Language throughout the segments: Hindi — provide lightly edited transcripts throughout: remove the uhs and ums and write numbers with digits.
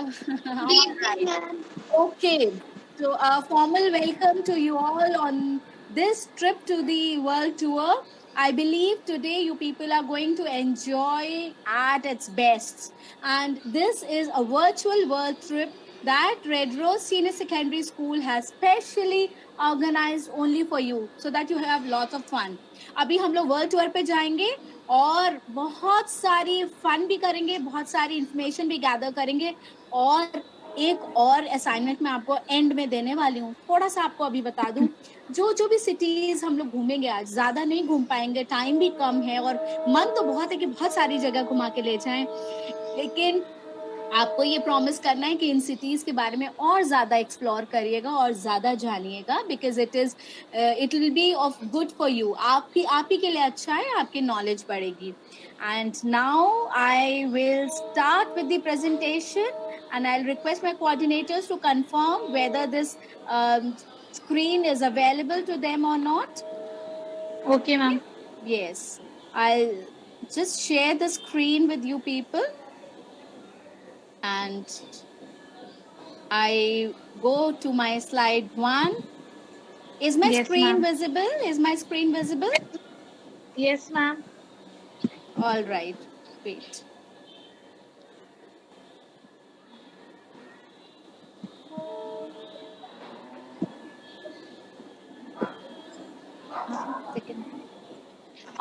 All right. Okay. So, a formal welcome to you all on this trip to the world tour. I believe today you people are going to enjoy at its best. And this is a virtual world trip that Red Rose Senior Secondary School has specially organized only for you so that you have lots of fun. अभी हम लोग वर्ल्ड टूर पे जाएंगे और बहुत सारी फन भी करेंगे, बहुत सारी इंफॉर्मेशन भी गैदर करेंगे और एक और असाइनमेंट मैं आपको एंड में देने वाली हूँ. थोड़ा सा आपको अभी बता दूं, जो भी सिटीज हम लोग घूमेंगे, आज ज्यादा नहीं घूम पाएंगे, टाइम भी कम है और मन तो बहुत है कि बहुत सारी जगह घुमा के ले जाएं, लेकिन आपको ये प्रॉमिस करना है कि इन सिटीज के बारे में और ज्यादा एक्सप्लोर करिएगा और ज्यादा जानिएगा, because it will be of good for you. आप ही के लिए अच्छा है, आपकी नॉलेज बढ़ेगी. And now I will start with the presentation and I'll request my coordinators to confirm whether this screen is available to them or not. Okay, ma'am. Yes, I'll just share the screen with you people. And I go to my slide 1. Is my screen visible? Is my screen visible? Yes, ma'am. All right, great.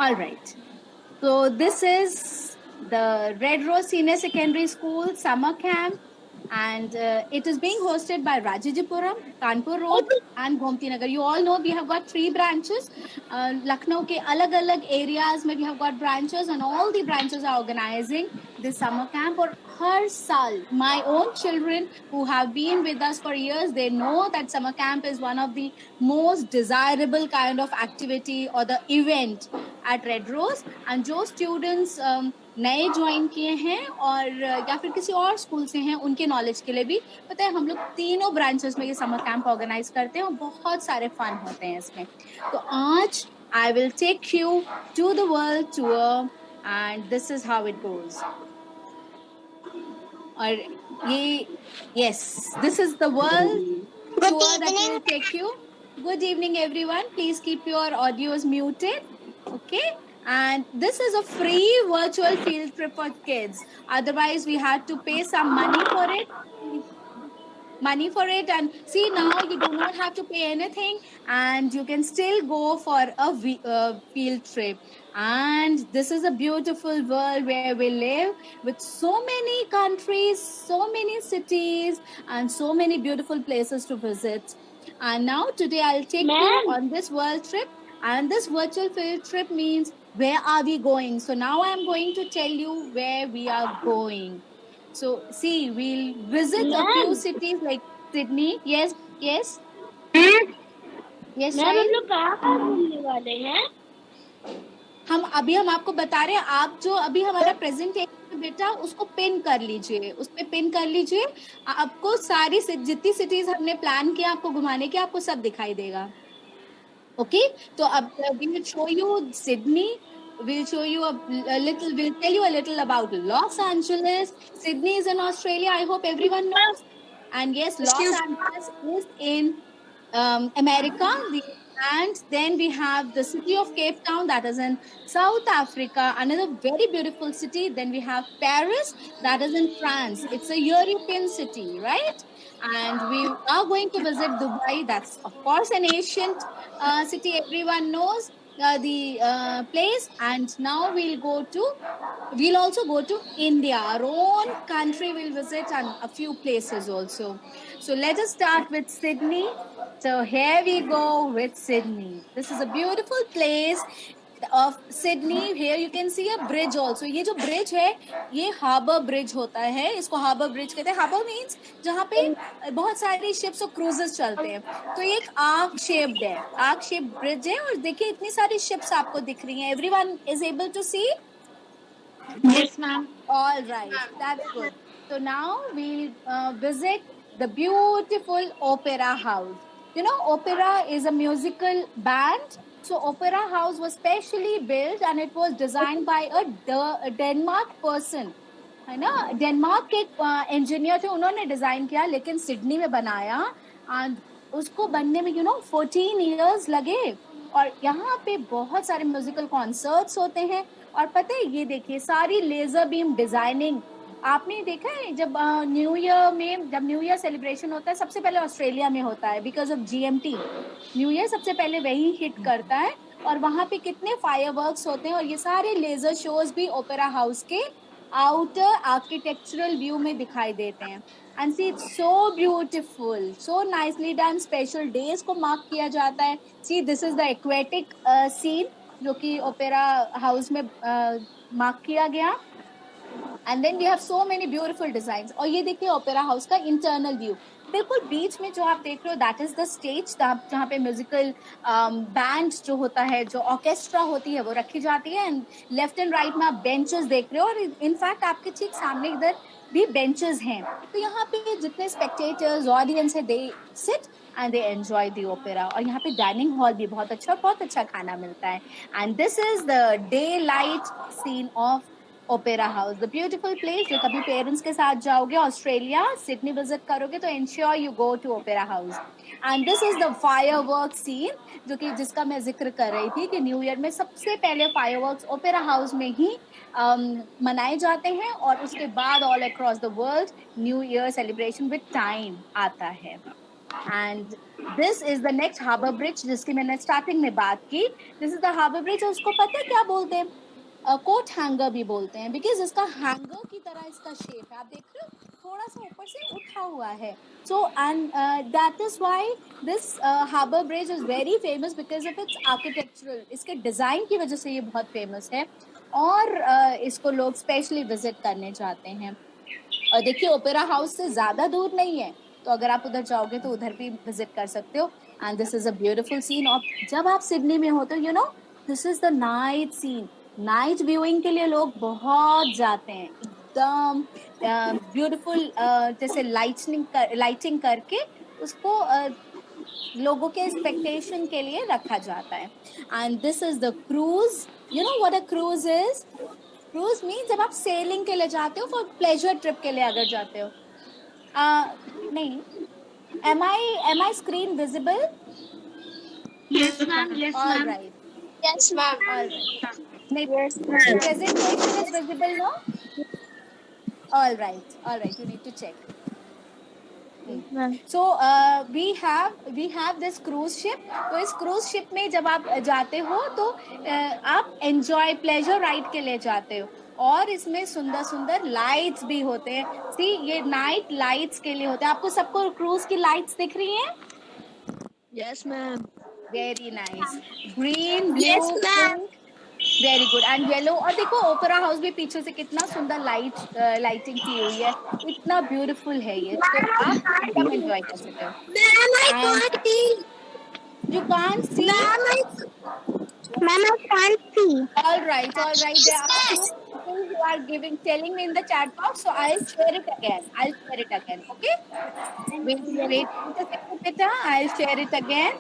All right. So this is the Red Rose Senior Secondary School summer camp, and it is being hosted by Rajajipuram, Kanpur Road, and Gomti Nagar. You all know we have got 3 branches. Lucknow ke alag-alag areas mein we have got branches, and all the branches are organizing this summer camp. Or har saal, my own children who have been with us for years, they know that summer camp is one of the most desirable kind of activity or the event at Red Rose. And जो students नए ज्वाइन किए हैं और या फिर किसी और स्कूल से हैं, उनके नॉलेज के लिए भी पता है, हम लोग तीनों ब्रांचेस में ये समर कैंप ऑर्गेनाइज करते हैं और बहुत सारे फन होते हैं इसमें. तो आज I will take you to the world tour and this is how it goes. और ये yes, this is the world tour that will take you. Good evening everyone, please keep your audios muted. Okay, and this is a free virtual field trip for kids. Otherwise we had to pay some money for it, and see, now you do not have to pay anything and you can still go for a field trip. And this is a beautiful world where we live, with so many countries, so many cities, and so many beautiful places to visit. And now today I'll take you on this world trip, and this virtual field trip means where are we going. So now I'm going to tell you where we are going. So see, we'll visit a few cities like Sydney. Yes. Ma'am, हम लोग कहाँ घूमने वाले हैं? हम आपको बता रहे हैं. आप जो अभी हमारा प्रेजेंटेशन बेटा, उसको पिन कर लीजिए, उस पे पिन कर लीजिए. आपको सारी जितनी सिटीज हमने प्लान किया आपको घुमाने के, आपको सब दिखाई देगा. ओके, तो अब we will show you Sydney. We'll show you we'll tell you a little about Los Angeles. Sydney is in Australia, I hope everyone knows. And yes, Los Angeles is in America. And then we have the city of Cape Town, that is in South Africa, another very beautiful city. Then we have Paris, that is in France. It's a European city, right? And we are going to visit Dubai. That's of course an ancient city, everyone knows the place. And now we'll also go to India, our own country. We'll visit and a few places also. So let us start with Sydney. So here we go with Sydney. This is a beautiful place of Sydney. Here you can see a bridge also. ये जो bridge है, ये harbor bridge होता है. इसको harbor bridge कहते हैं. Harbor means जहाँ पे बहुत सारी ships और cruises चलते हैं. तो ये एक arc shaped है, arc shaped bridge है. और देखिए इतनी सारी ships आपको दिख रही हैं. Everyone is able to see? Yes, ma'am. All right, that's good. So now we'll visit the beautiful Opera House. You know, opera is a musical band. So Opera House was specially built and it was designed by a Denmark person. है ना, डेनमार्क के इंजीनियर थे, उन्होंने डिजाइन किया, लेकिन सिडनी में बनाया एंड उसको बनने में 14 इयर्स लगे। और यहाँ पे बहुत सारे म्यूजिकल कॉन्सर्ट्स होते हैं। और पता है, ये देखिए सारी लेजर बीम डिजाइनिंग। आपने देखा है जब न्यू ईयर में, जब न्यू ईयर सेलिब्रेशन होता है, सबसे पहले ऑस्ट्रेलिया में होता है, because of GMT। New year सबसे पहले वही हिट करता है, और वहां पे कितने फायरवर्क्स होते हैं। और ये सारे लेजर शोज भी ओपेरा हाउस के आउटर आर्किटेक्चरल व्यू में दिखाई देते हैं। And see it's so beautiful, so nicely done. Special days को मार्क किया जाता है। See this is the aquatic scene जो कि ओपेरा हाउस में मार्क किया गया। And then we have so many beautiful designs. और ये देखिए ओपेरा हाउस का इंटरनल व्यू, बिल्कुल बीच में जो आप देख रहे हो दैट इज द स्टेज, जहाँ पे म्यूजिकल बैंड जो होता है, जो ऑर्केस्ट्रा होती है, वो रखी जाती है। एंड लेफ्ट एंड राइट में आप बेंचेस देख रहे हो, और इनफैक्ट आपके ठीक सामने इधर भी बेंचेस हैं। तो यहाँ पे जितने स्पेक्टेटर्स, ऑडियंस है, they sit and they enjoy the opera. और यहाँ पे डाइनिंग हॉल भी बहुत अच्छा खाना मिलता है। And this is the daylight scene of opera house, the beautiful place. जो कभी पेरेंट्स के साथ जाओगे ऑस्ट्रेलिया, सिडनी विजिट करोगे, तो ensure you go to opera house. And this is the firework scene, जो कि जिसका मैं जिक्र कर रही थी कि न्यू ईयर में सबसे पहले फायरवर्क्स ओपेरा हाउस में ही मनाए जाते हैं, और उसके बाद all across the world new year celebration with time आता है। And this is the next harbour bridge, जिसकी मैंने स्टार्टिंग में बात की। This is the harbour bridge. उसको पता है क्या बोलते हैं? कोट हैंगर भी बोलते हैं, बिकॉज इसका हैंगर की तरह इसका शेप है। आप देख रहे हो, थोड़ा सा ऊपर से उठा हुआ है। So and that is why this harbour bridge is very famous, because of its architectural, इसके डिजाइन की वजह से ये बहुत फेमस है। और इसको लोग स्पेशली विजिट करने जाते हैं। और देखिए ओपेरा हाउस से ज्यादा दूर नहीं है, तो अगर आप उधर जाओगे तो उधर भी विजिट कर सकते हो। And this is a beautiful scene. और जब आप सिडनी में हो तो this is the night scene. Night viewing के लिए लोग बहुत जाते हैं, एकदम ब्यूटीफुल, जैसे लाइटिंग करके उसको लोगों के एक्सपेक्टेशन के लिए रखा जाता है। And this is the cruise. You know what a cruise is? Cruise mean जब आप सेलिंग के लिए जाते हो, फॉर प्लेजर ट्रिप के लिए अगर जाते हो। नहीं, am I screen visible? Yes, ma'am. Yes, All ma'am. right. Yes, ma'am. All right. Yes, presentation is visible, no? All right. You need to check. So we have this cruise ship. तो इस cruise ship में जब आप जाते हो तो आप enjoy pleasure ride के लिए जाते हो, और इसमें सुंदर सुंदर लाइट्स भी होते हैं। सी ये नाइट लाइट्स के लिए होते हैं। आपको सबको क्रूज की लाइट्स दिख रही हैं? Yes, ma'am. Very nice. Green, Yes, blue, ma'am. Pink, very good, and yellow. और देखो ओपेरा हाउस भी पीछे से कितना सुंदर लाइटिंग की हुई है, इतना ब्यूटीफुल है ये। तो आप एकदम एंजॉय कर सकते हो। Ma'am, I And can't see. you can't see? Ma'am, I can't see. All right. There are few people who are telling me in the chat box, so I'll share it again. Okay? Wait a second, beta. I'll share it again.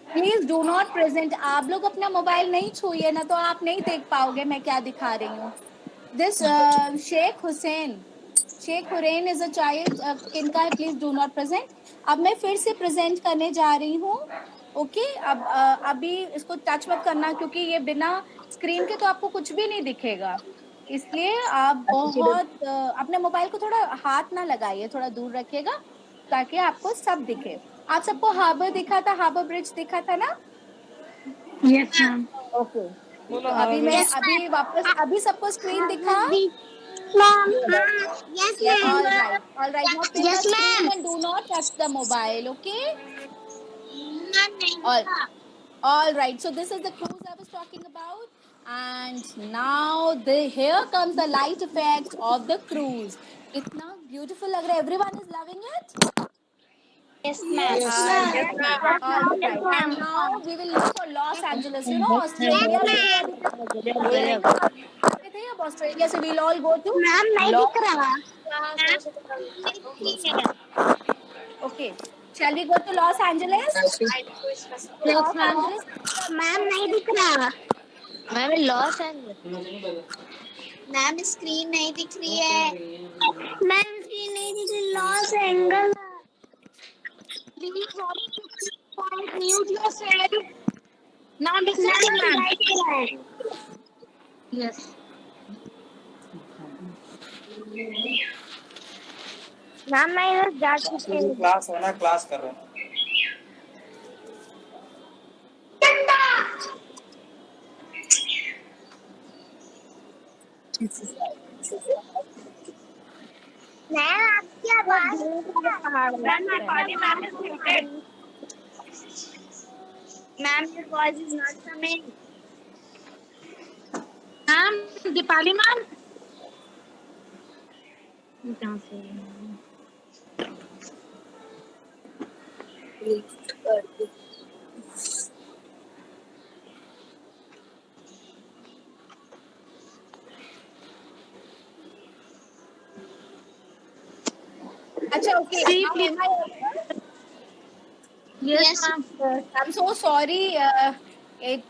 Please do not present. आप लोग अपना मोबाइल नहीं छूइए ना, तो आप नहीं देख पाओगे मैं क्या दिखा रही हूँ। This Sheikh Hurain is a child, किनका है? Please do not present. अब मैं फिर से प्रेजेंट करने जा रही हूँ। ओके, अब अभी इसको टच मत करना, क्योंकि ये बिना स्क्रीन के तो आपको कुछ भी नहीं दिखेगा। इसलिए आप बहुत अपने मोबाइल को थोड़ा हाथ ना लगाइए, थोड़ा दूर रखिएगा, ताकि आपको सब दिखे। आप सबको हार्बर दिखा था, हार्बर ब्रिज दिखा था ना? Yes, ma'am. ओके, तो अभी वापस अभी सबको स्क्रीन दिखा? Ma'am. Yes, All ma'am. right. Now pin Yes, the screen ma'am. and do not touch the mobile. Okay. Ma'am. All right. So this is the cruise I was talking about, and now here comes the light effects of the cruise. इतना beautiful लग रहा है. Everyone is loving it. Yes, ma'am. All right. And now we will look for Los Angeles. You know, Australia. अब ऑस्ट्रेलिया से we'll all go to Ma'am, नहीं दिख रहा. Okay. Shall we go to Los Angeles? Los Angeles. Ma'am, नहीं दिख रहा. Ma'am, Los Angeles. Ma'am screen नहीं दिख रही है। मैम स्क्रीन नहीं दिख रही। Loss angle. Please mute yourself. Now listen to me. Yes. Ma'am मैं इधर जा चुकी हूँ। क्लास है ना, क्लास कर रहे हैं। मैम आपकी आवाज ma'am your voice is not coming. Ma'am Deepali ma'am अच्छा, okay. See, Now, please. am I audible? Yes ma'am. I'm so sorry.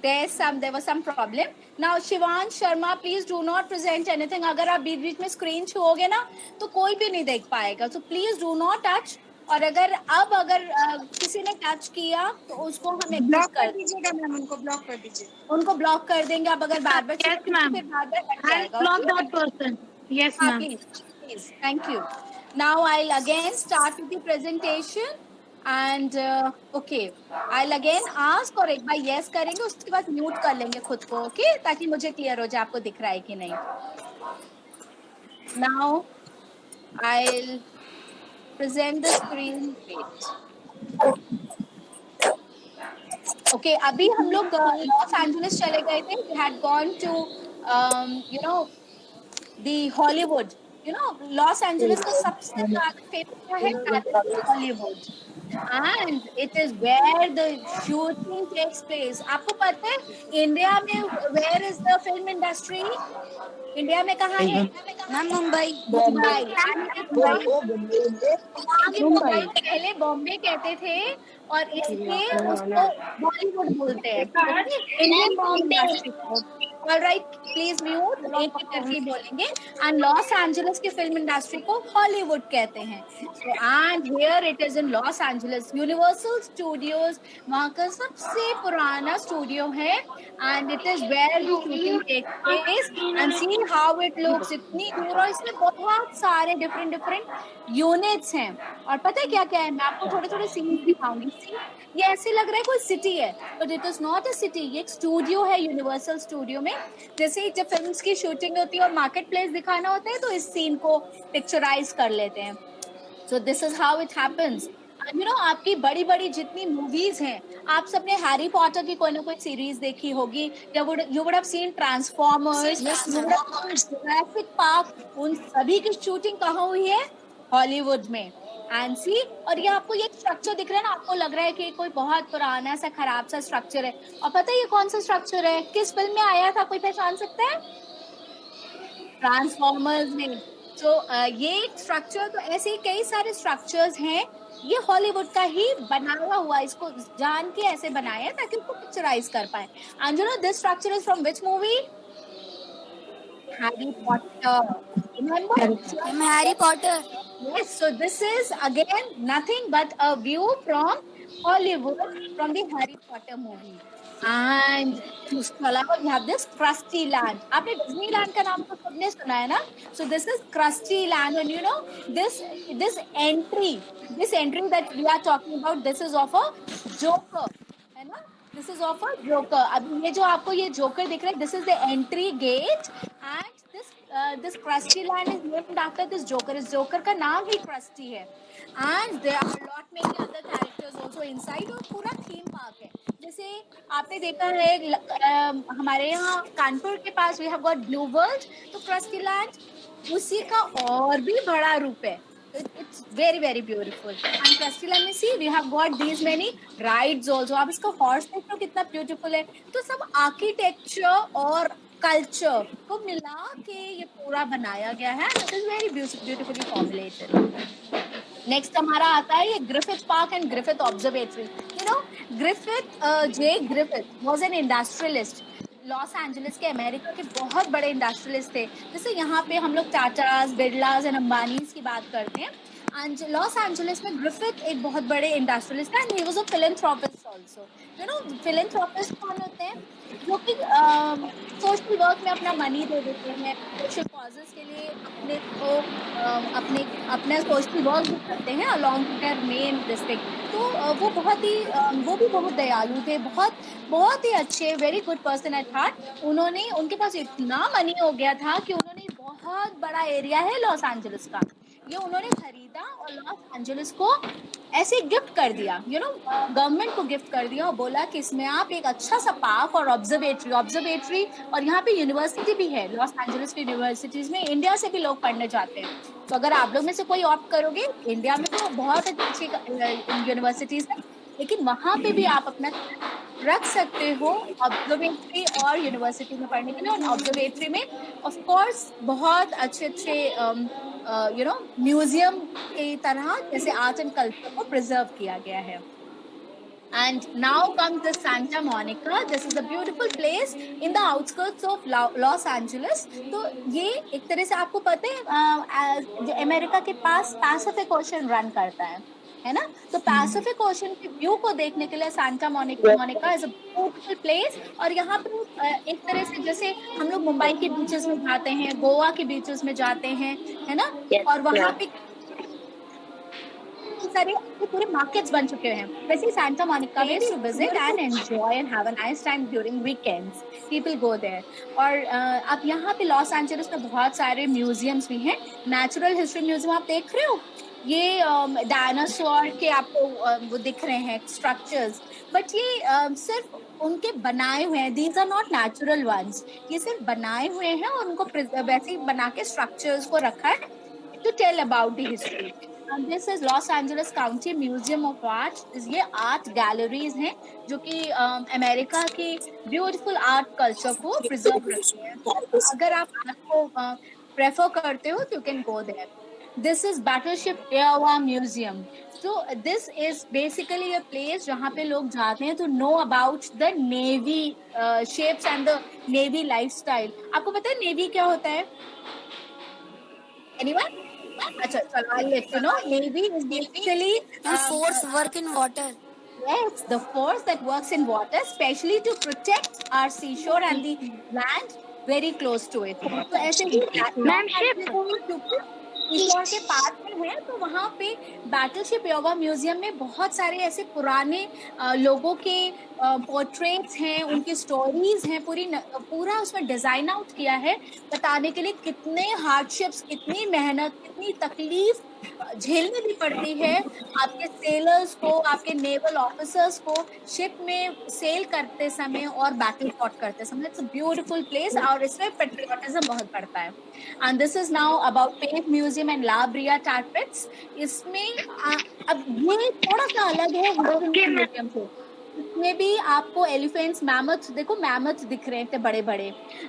There was some problem. Now, Shivan Sharma, please do not present anything. अगर आप बीच बीच में स्क्रीन छुओगे ना तो कोई भी नहीं देख पाएगा. So please do not touch. और अगर किसी ने टच किया तो उसको हम ब्लॉक कर दीजिएगा मैम, उनको ब्लॉक कर दीजिए. उनको ब्लॉक कर देंगे. आप अगर बार बार Yes ma'am. फिर बार बार हट I'll जाएगा. block that person. Yes ma'am. Please. Thank you. Now I'll again start with the presentation. And okay, I'll again ask और एक बार yes करेंगे, उसके बाद mute कर लेंगे खुद को, okay? ताकि मुझे clear हो जाए आपको दिख रहा है कि नहीं. Now I'll present the screen. Okay, अभी हम लोग लॉस एंजलिस चले गए थे. We had gone to the Hollywood. Los Angeles का सबसे ज्यादा फेमस है Hollywood. And it is where the shooting takes place. आपको पता है इंडिया में where is the film industry? India में कहाँ है? मैम मुंबई. मुंबई पहले बॉम्बे कहते थे और इसलिए उसको बॉलीवुड बोलते हैं. Indian Bombay. Alright, please mute. एक करके बोलेंगे. एंड लॉस एंजलिस की फिल्म इंडस्ट्री को हॉलीवुड कहते हैं. And here it is in Los Angeles. Universal Studios वहाँ का सबसे पुराना स्टूडियो है. And it is where the shooting take place. And see how it looks. इतनी दूर और इसमें बहुत सारे डिफरेंट यूनिट्स हैं. और पता है क्या क्या है? मैं आपको थोड़े थोड़े सीन दिखाऊंगी. ये ऐसे लग रहा है कोई सिटी है, but it is not a city. ये एक स्टूडियो है यूनिवर्सल स्टूडियो में. जैसे जब फिल्म्स की शूटिंग होती है और मार्केट प्लेस दिखाना होता है तो इस सीन को पिक्चराइज कर लेते हैं. So this is how it happens. आपकी बड़ी बड़ी जितनी मूवीज हैं, आप सबने हैरी पॉटर की कोई ना कोई सीरीज देखी होगी. You would have seen transformers, Jurassic park. उन सभी की शूटिंग कहाँ हुई है? हॉलीवुड में. एंड सी, और ये आपको ये स्ट्रक्चर दिख रहा है ना, आपको लग रहा है कि कोई बहुत पुराना सा खराब सा स्ट्रक्चर है. और पता है ये कौन सा स्ट्रक्चर है? किस फिल्म में आया था? कोई पहचान सकता है? ट्रांसफॉर्मर्स में. तो ये स्ट्रक्चर, तो ऐसे ही कई सारे स्ट्रक्चर्स हैं. ये हॉलीवुड का ही बनाया हुआ, इसको जान के ऐसे बनाया है ताकि उसको पिक्चराइज कर पाए. And this structure is from which movie? Harry Potter. Remember? Harry Potter. Yes, so this is again nothing but a view from Hollywood from the Harry Potter movie. And उसके अलावा we have this Krusty Land. आपने डिज्नीलैंड का नाम तो सबने सुना है ना? So this is Krusty Land, and this entry that we are talking about, this is of a Joker, है ना? This is of a Joker. अब ये जो आपको ये Joker दिख रहा है, this is the entry gate, and this Krusty Land is named after this Joker. इस Joker का नाम ही Krusty है. And there are a lot many other characters also inside. और पूरा theme park है. जैसे आपने देखा है हमारे यहाँ कानपुर के पास we have got Blue World, तो Krusty Land उसी का और भी बड़ा रूप है. It's very very beautiful. And Krusty Land में see we have got these many rides also. आप इसका horse देख लो कितना beautiful है. तो सब architecture और culture को मिला के ये पूरा बनाया गया है. It is very beautifully formulated. Next हमारा आता है ये Griffith park and Griffith observatory. J. Griffith was an industrialist. Los Angeles के अमेरिका के बहुत बड़े इंडस्ट्रियलिस्ट थे। जैसे यहाँ पे हम लोग टाटास, बिरलास एंड अंबानीज की बात करते हैं। एंड लॉस एंजलिस में ग्रिफिथ एक बहुत बड़े इंडस्ट्रियलिस्ट है, and he was a philanthropist also. You know philanthropist कौन होते हैं? जो कि सोशल वर्क में अपना मनी दे देते हैं, सोशल कॉजेस के लिए अपने को अपने अपना सोशल वर्क भी करते हैं along with their main district. तो वो भी बहुत दयालु थे, बहुत ही अच्छे, very good person at heart. उनके पास इतना मनी हो गया था कि उन्होंने बहुत बड़ा एरिया है लॉस एंजलिस का, ये उन्होंने खरीदा और लॉस एंजलिस को ऐसे गिफ्ट कर दिया, गवर्नमेंट को गिफ्ट कर दिया, और बोला कि इसमें आप एक अच्छा सा पार्क और ऑब्जर्वेटरी और यहाँ पे यूनिवर्सिटी भी है। लॉस एंजलिस की यूनिवर्सिटीज में इंडिया से भी लोग पढ़ने जाते हैं। तो अगर आप लोग में से कोई ऑप्ट करोगे, इंडिया में तो बहुत अच्छी यूनिवर्सिटीज है, लेकिन वहां पे भी आप अपना रख सकते हो ऑब्जर्वेटरी और यूनिवर्सिटी में पढ़ने के लिए। और ऑब्जर्वेटरी में ऑफ कोर्स बहुत अच्छे म्यूजियम की तरह जैसे आर्ट एंड कल्चर को प्रिजर्व किया गया है। And now comes the Santa Monica. This is a beautiful place in the outskirts of Los Angeles. तो ये एक तरह से आपको पता है जो अमेरिका के पास पैसिफिक ओशन रन करता है ना? तो पैसिफिक ओशन के व्यू को देखने के लिए Santa Monica is a beautiful place. और यहाँ पे एक तरह से जैसे हम लोग मुंबई के बीचेस में जाते हैं, गोवा के बीचेस में जाते हैं, है ना? और वहाँ पे सारे पूरे मार्केट्स बन चुके हैं। वैसे सांता मोनिका में to visit and enjoy and have a nice time during weekends, people go there. और अब यहाँ पे लॉस एंजलिस में बहुत सारे म्यूजियम्स भी हैं। नेचुरल हिस्ट्री म्यूजियम आप देख रहे हो, ये डायनासोर के आपको वो दिख रहे हैं स्ट्रक्चर्स, बट ये सिर्फ उनके बनाए हुए हैं, these are not natural ones. ये सिर्फ बनाए हुए हैं और उनको वैसे ही बना के स्ट्रक्चर्स को रखा है to tell about the history. This is Los Angeles County Museum of Art. ये आर्ट गैलरीज हैं जो कि अमेरिका की ब्यूटीफुल आर्ट कल्चर को प्रिजर्व रखती है। अगर आप आर्ट को प्रेफर करते हो तो you can go there. This is Battleship Iowa Museum. So this is basically a place जहाँ पे लोग जाते हैं to know about the Navy shapes and the Navy lifestyle. आपको पता है Navy क्या होता है? Anyone? अच्छा, चलो I'll let you know. Navy is basically force work in water. Yes, the force that works in water, especially to protect our seashore and the land very close to it. तो ऐसे ही ईश्वर के पास में है, तो वहाँ पे बैटलशिप योवा म्यूजियम में बहुत सारे ऐसे पुराने लोगों के पोर्ट्रेट्स हैं, उनकी स्टोरीज हैं, पूरा उसमें डिजाइन आउट किया है बताने के लिए कितने हार्डशिप्स, कितनी मेहनत, कितनी तकलीफ झेलनी भी पड़ती है आपके सेलर्स को, आपके नेवल ऑफिसर्स को शिप में सेल करते समय और बैटल फॉट करते समय। इट्स अ ब्यूटीफुल प्लेस और इसमें पेट्रियोटिज्म बहुत बढ़ता है। And this is now about pet museum and La Brea Tar Pits. इसमें अब ये थोड़ा सा अलग है म्यूजियम से। इसमें भी आपको एलिफेंट्स, मैमथ, देखो मैमथ दिख रहे थे बड़े बड़े,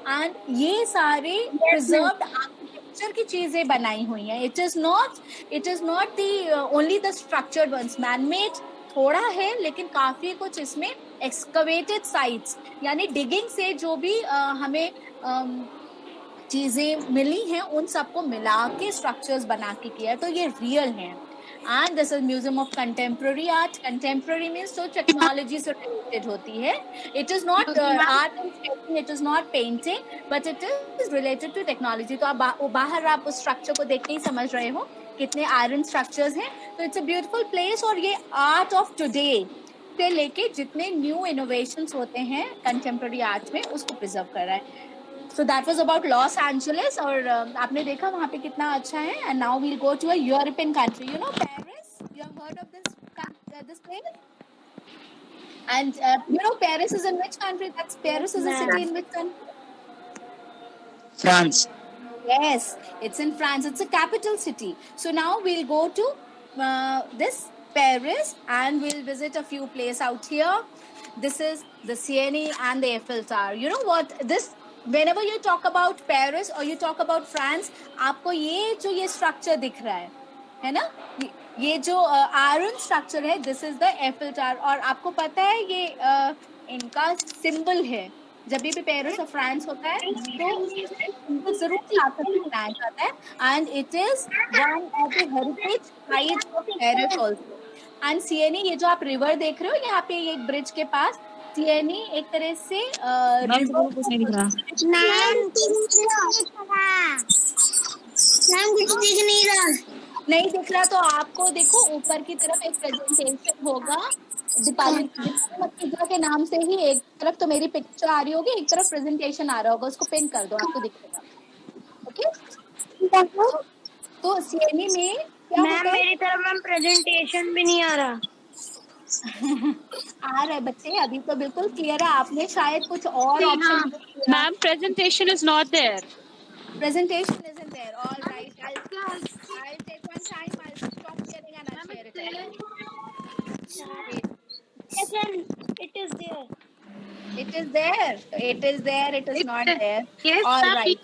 एंड ये सारे प्रिजर्व्ड आर्किटेक्चर की चीजें बनाई हुई हैं। It is not the only the structured ones, manmade थोड़ा है, लेकिन काफी कुछ इसमें एक्सकवेटेड साइट्स यानी डिगिंग से जो भी हमें चीजें मिली हैं उन सबको मिला के स्ट्रक्चर्स बना के किया है, तो ये रियल है। And this is Museum of Contemporary Art. Contemporary means तो technology से related होती है. It is not art and sketching, it is not painting, but it is related to technology. तो आप बाहर आप उस structure को देख के ही समझ रहे हो कितने iron structures हैं। तो it's a beautiful place और ये art of today से लेके जितने new innovations होते हैं contemporary art में उसको preserve कर रहा है। So that was about Los Angeles और आपने देखा वहाँ पे कितना अच्छा है। And now we'll go to a European country. You know Paris? You have heard of this place? And you know Paris is in which country? Paris is a city in which country? France. Yes, it's in France. It's a capital city. So now we'll go to this Paris and we'll visit a few places out here. This is the Seine and the Eiffel Tower. You know what? Whenever you talk about Paris or you talk about France, आपको ये स्ट्रक्चर दिख रहा है ना? ये जो आयरन स्ट्रक्चर है, this is the Eiffel tower. और आपको पता है ये इनका सिंबल है, जब भी पेरिस और फ्रांस होता है तो उनको जरूर लाकर के मनाया जाता है and it is one of the heritage sites of Paris also. And Seine, ये जो आप रिवर देख रहे हो यहाँ पे एक ब्रिज के पास, सिएनी एक तरह से मैम कुछ नहीं दिख रहा। मैम कुछ दिख नहीं रहा। नहीं दिख रहा तो आपको देखो ऊपर की तरफ एक प्रेजेंटेशन होगा दीपाली मतीजा के नाम से ही, एक तरफ तो मेरी पिक्चर आ रही होगी, एक तरफ प्रेजेंटेशन आ रहा होगा, उसको पिन कर दो, आपको दिखेगा। ओके, तो सीएनई में क्या मैम मेरी तरफ मैम प्रेजेंटेशन भी नहीं आ रहा। आ रहा है बच्चे, अभी तो बिल्कुल क्लियर है, आपने शायद कुछ और option. Ma'am presentation is not there. Presentation isn't there. All right, I'll take one time. I'll stop sharing and I'll share it again. Yes, ma'am, it is there. It is there. It is there. It is not there. Yes, All ma'am. right.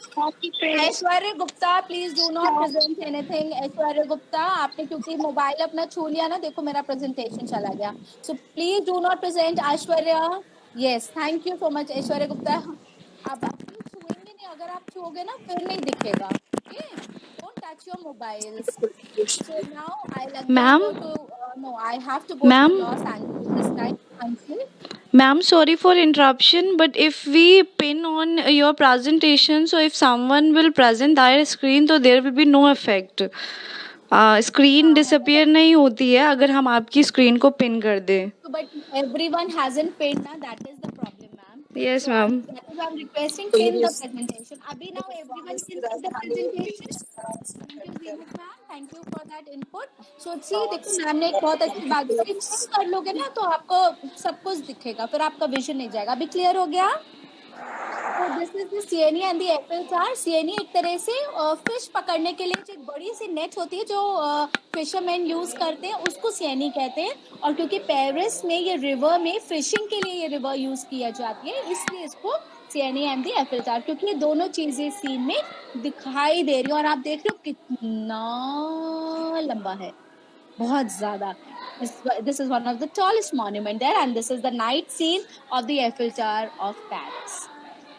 Aishwarya Gupta, please do not present anything. ऐश्वर्य गुप्ता, आपने क्योंकि मोबाइल अपना छू लिया ना, देखो मेरा प्रेजेंटेशन चला गया. So please do not present. Aishwarya, yes, thank you so much. ऐश्वर्य गुप्ता, अब आप छुएंगे नहीं, अगर आप छुओगे ना फिर नहीं दिखेगा. Okay? Don't touch your mobiles. So now I'll again Ma'am? go to no, I have to go Ma'am? to Los Angeles this time. Until Ma'am, sorry for interruption, but if we pin on your presentation, so if someone will present their screen, so there will be no effect. Screen disappear नहीं होती है अगर हम आपकी screen को pin कर दें. So, but everyone hasn't paid na, that is the problem, ma'am. Yes, So, ma'am. that is why I'm requesting pin the presentation. Abhi now everyone can see the presentation. Thank you, Zenith ma'am. Thank you for that input. So see, देखो मैम ने एक बहुत अच्छी बात की, pin कर लोगे ना तो आपको सब कुछ दिखेगा, फिर आपका विजन नहीं जाएगा. अभी क्लियर हो गया? So this is the CNE and the FLR. CNE एक तरह से फिश पकड़ने के लिए जो एक बड़ी सी नेट होती है जो फिशरमैन यूज करते हैं, उसको CNE कहते हैं. और क्योंकि पेरिस में ये रिवर में फिशिंग के लिए ये रिवर यूज किया जाती है, इसलिए इसको CNE and the FLR, क्योंकि ये दोनों चीजें सीन में दिखाई दे रही है. और आप देख रहे हो कितना लंबा है, बहुत ज्यादा. This is one of the tallest monument there, and this is the night scene of the Eiffel Tower of Paris.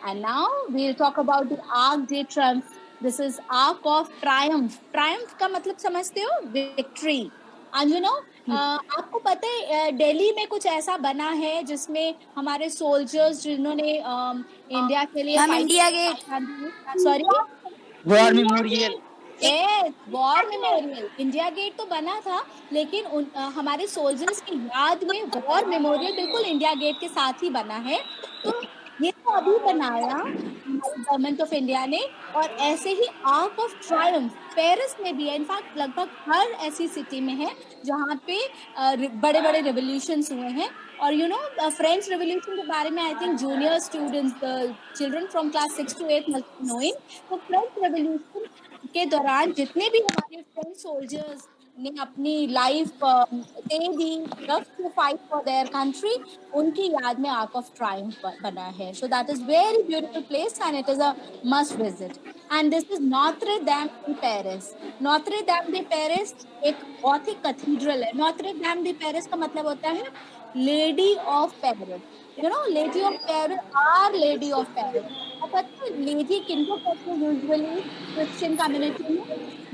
And now we'll talk about the Arc de Triomphe. This is Arc of Triumph. Triumph का मतलब समझते हो? Victory. And you know, आपको पता है दिल्ली में कुछ ऐसा बना है जिसमें हमारे सोल्जर्स जिन्होंने इंडिया के लिए India Gate. Sorry, war memorial. War memorial. India Gate तो बना था, लेकिन हमारे सोल्जर्स की याद में वॉर मेमोरियल बिल्कुल इंडिया गेट के साथ ही बना है. तो ये तो अभी बनाया गवर्नमेंट ऑफ इंडिया ने. और ऐसे ही आर्क ऑफ ट्रायम्फ पेरिस में भी है. इनफैक्ट लगभग हर ऐसी सिटी में है जहाँ पे बड़े बड़े रेवोल्यूशंस हुए हैं. और यू नो फ्रेंच रेवोल्यूशन के बारे में I think junior students, children from class 6 to 8 must be knowing. तो फ्रेंच रेवोल्यूशन के दौरान जितने भी हमारे फ्रेंच सोल्जर्स ने अपनी लाइफ दे दी to fight for their country, उनकी याद में आर्क ऑफ ट्रायम्फ बना है. So that is very beautiful place and it is a must visit. And this is Notre Dame de Paris. Notre Dame de Paris एक गॉथिक कैथेड्रल है. नोत्रे डैम डी पेरिस का मतलब होता है lady of Paris. You know, lady of Paris, or lady of Paris. और पता है लेडी किनको कहते हैं यूजुअली क्रिश्चियन कम्युनिटी में?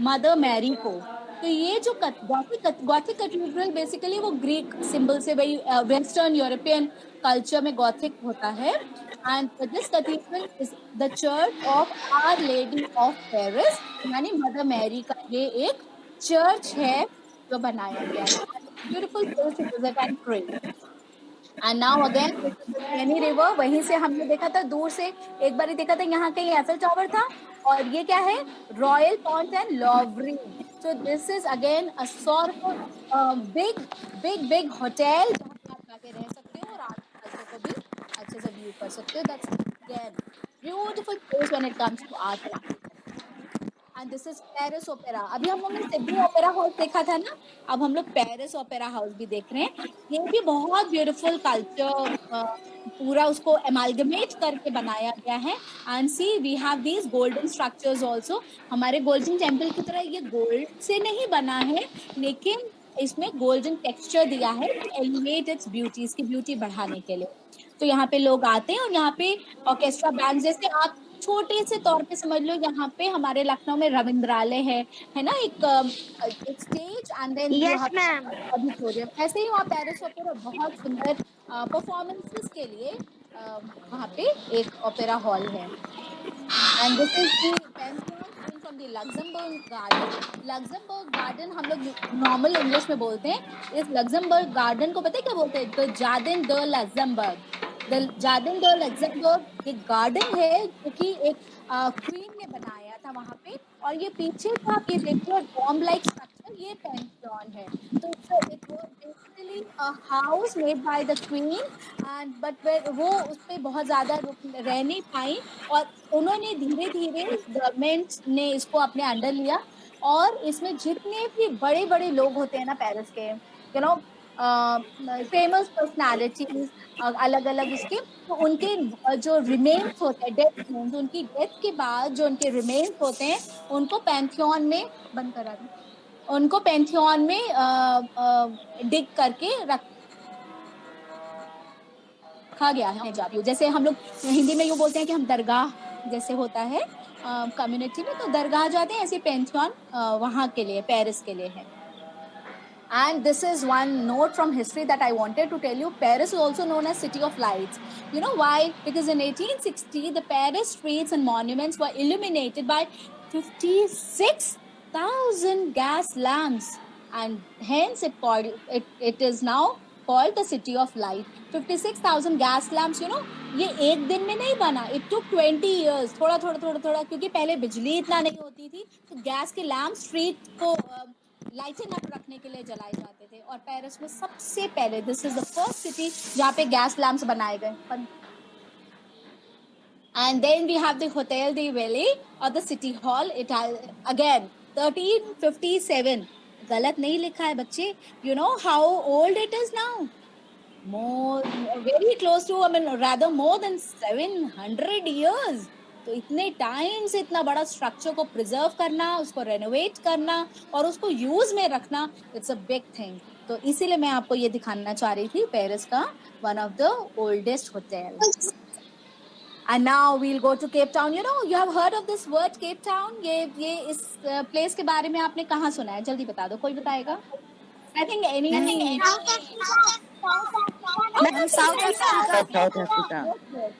मदर मैरी को. तो ये जो गॉथिक कैथेड्रल बेसिकली वो ग्रीक सिंबल से, वही वेस्टर्न यूरोपियन कल्चर में गॉथिक होता है. And this cathedral is the church of our lady of Paris, यानी मदर मैरी का ये एक चर्च है जो बनाया गया है. Beautiful place to visit and pray. And now again Seine river, वहीं से हमने देखा था दूर से, एक बार ही देखा था, यहाँ कहीं एफिल टावर था. और ये क्या है? Royal point and लॉवरी. So this is again a sort of big hotel जहाँ पे आप जाके रह सकते हो और आसपास को भी अच्छे से व्यू कर सकते हो. That's again beautiful place when it comes to art. And this is Paris opera. अभी हम लोग ने सिडनी ओपेरा हाउस देखा था ना, अब हम लोग पेरिस ओपेरा हाउस भी देख रहे हैं. ये भी बहुत ब्यूटीफुल कल्चर, पूरा उसको एमालगमेट करके बनाया गया है. And see we have these golden structures also. हमारे गोल्डन टेम्पल की तरह ये गोल्ड से नहीं बना है, लेकिन इसमें गोल्डन टेक्सचर दिया है एलिवेट इट्स ब्यूटी, इसकी ब्यूटी बढ़ाने के लिए। तो यहाँ पे लोग आते हैं और यहाँ पे ऑर्केस्ट्रा बैंड, जैसे आप छोटे से तौर पे समझ लो, यहाँ पे हमारे लखनऊ में रविंद्रालय है ना, एक stage and then Yes, ma'am. Auditorium, ऐसे ही वहाँ पेरिस ओपेरा बहुत सुंदर परफॉर्मेंसेस के लिए वहाँ पे एक ओपेरा हॉल है। And this is the Pantheon from the Luxembourg garden. Luxembourg garden हम लोग नॉर्मल इंग्लिश में बोलते हैं, इस लग्जमबर्ग गार्डन को पता है क्या बोलते हैं? The Jordan the Luxembourg. The Jordan the Luxembourg एक गार्डन है जो कि एक क्वीन ने बनाया था वहाँ पे, और ये पीछे का आप ये देखो डॉम लाइक स्ट्रक्चर, ये पेंथेयन है। तो it was basically a house made by the queen, and but वो उस पे बहुत ज्यादा रह नहीं पाई, और उन्होंने धीरे धीरे गवर्नमेंट ने इसको अपने अंडर लिया, और इसमें जितने भी बड़े बड़े लोग होते हैं ना पेरिस के, यू नो फेमस पर्सनालिटीज अलग अलग इसके, तो उनके जो रिमेन्स होते हैं, डेथ रिमेन्स, उनकी डेथ के बाद जो उनके रिमेन्स होते हैं उनको पेंथेयन में बंद करा दें, उनको पेंथेयन में डिग करके रखा गया है। जाबियो जैसे हम लोग हिंदी में यूँ बोलते हैं कि हम दरगाह जैसे होता है कम्युनिटी में, तो दरगाह जाते हैं, ऐसे पेंथेयन वहाँ के लिए, पेरिस के लिए है। And this is one note from history that I wanted to tell you. Paris is also known as City of Lights. You know why? Because in 1860, the Paris streets and monuments were illuminated by 56,000 gas lamps, and hence it is now called the City of Light. 56,000 gas lamps, you know, ये एक दिन में नहीं बना, it took 20 years, थोड़ा, क्योंकि पहले बिजली इतना नहीं होती थी, तो गैस के लैम्प स्ट्रीट को लाइटिंग अप रखने के लिए जलाए जाते थे। और पेरिस में सबसे पहले, this is the first city जहाँ पे गैस लैम्प्स बनाए गए। And then we have the Hotel de Ville और the city hall. It again 1357, गलत नहीं लिखा है बच्चे, you know how old it is now, very close to, I mean rather more than 700 years। तो इतने टाइम से इतना बड़ा स्ट्रक्चर को प्रिजर्व करना, उसको रेनोवेट करना और उसको यूज में रखना, इट्स अ बिग थिंग। तो इसीलिए मैं आपको ये दिखाना चाह रही थी पेरिस का one of the oldest hotels. And now we'll go to Cape Town. You know, you have heard of this word Cape Town? ये इस प्लेस के बारे में आपने कहाँ सुना है? जल्दी बता दो, कोई बताएगा? I think any South Africa.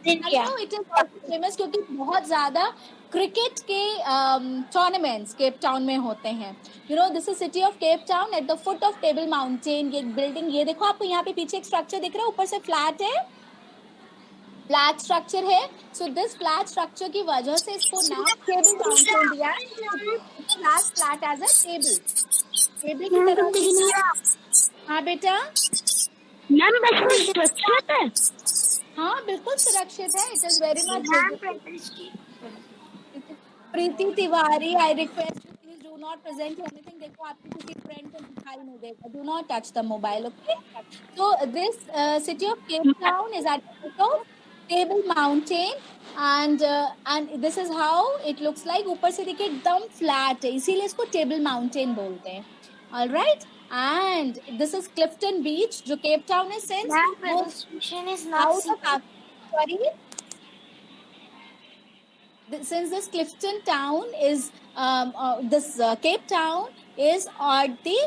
I know it is famous क्योंकि बहुत ज़्यादा क्रिकेट के टूर्नामेंट्स केप टाउन में होते हैं। You know this is city of Cape town at the foot of table mountain. ये बिल्डिंग, ये देखो आपको यहाँ पे पीछे एक स्ट्रक्चर दिख रहा है, ऊपर से फ्लैट है, फ्लैट स्ट्रक्चर है। सो दिस फ्लैट स्ट्रक्चर की वजह से इसको नाम टेबल माउंटेन दिया है, फ्लैट एज अ टेबल की तरह। हाँ बेटा, मैम बस सुरक्षित है? हाँ बिल्कुल सुरक्षित है। It is very much. Preeti Tiwari, I request you please do not present anything. देखो आपकी किसी फ्रेंड को दिखाई नहीं देगा, do not touch the mobile, okay. So this city of Cape town is at the foot of table mountain and this is how it looks like. ऊपर से देखिए एकदम फ्लैट है, इसीलिए इसको टेबल माउंटेन बोलते हैं। Alright, and this is Clifton Beach, जो Cape Town is since registration is not sorry, since this Clifton Town is Cape Town is at the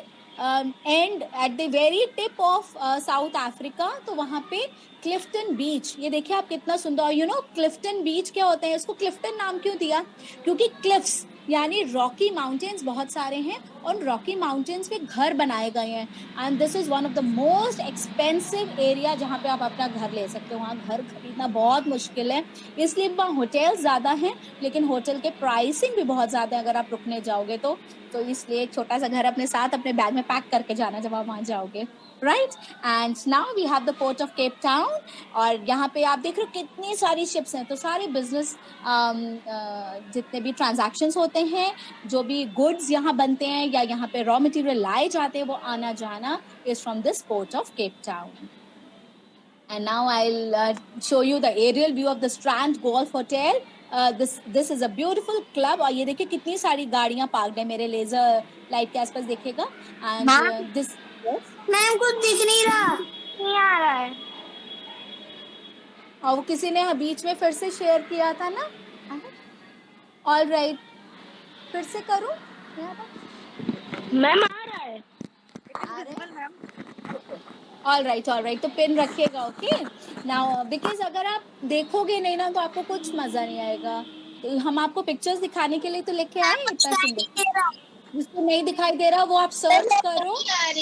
end, at the very tip of South Africa, तो वहाँ पे क्लिफ्टन बीच, ये देखिए आप कितना सुंदर। यू नो क्लिफ्टन बीच क्या होते हैं, इसको क्लिफ्टन नाम क्यों दिया? क्योंकि क्लिफ्स यानी रॉकी माउंटेन्स बहुत सारे हैं, और रॉकी माउंटेन्स पे घर बनाए गए हैं। And this is one of the most expensive area जहाँ पे आप अपना घर ले सकते हो। वहाँ घर खरीदना बहुत मुश्किल है, इसलिए वहाँ होटल्स ज़्यादा हैं, लेकिन होटल के प्राइसिंग भी बहुत ज़्यादा है अगर आप रुकने जाओगे तो इसलिए एक छोटा सा घर अपने साथ अपने बैग में पैक करके जाना जब आप वहाँ जाओगे, right. And now we have the port of Cape Town, और यहाँ पे आप देख रहे हो कितनी सारी शिप्स हैं। तो सारे बिजनेस जितने भी ट्रांजैक्शंस होते हैं, जो भी गुड्स यहाँ बनते हैं या यहाँ पे रॉ मटेरियल लाए जाते हैं, वो आना जाना is from this port of Cape town. And now I'll show you the aerial view of the Strand Golf Hotel. This is a beautiful club. और ये देखिए कितनी सारी गाड़ियां पार्क्ड है मेरे लेजर लाइट के आसपास, देखिएगा। एंड दिस मैम कुछ दिख नहीं रहा, नहीं आ रहा है। और वो किसी ने बीच में फिर से शेयर किया था ना। ऑल राइट, फिर से करूं? मैम आ रहा है। ऑल राइट तो पेन रखिएगा, ओके नाउ, बिकॉज अगर आप देखोगे नहीं ना तो आपको कुछ मजा नहीं आएगा। तो हम आपको पिक्चर्स दिखाने के लिए तो लेके आए इतना सुंदर। जिसको नहीं दिखाई दे रहा वो आप सर्च करो,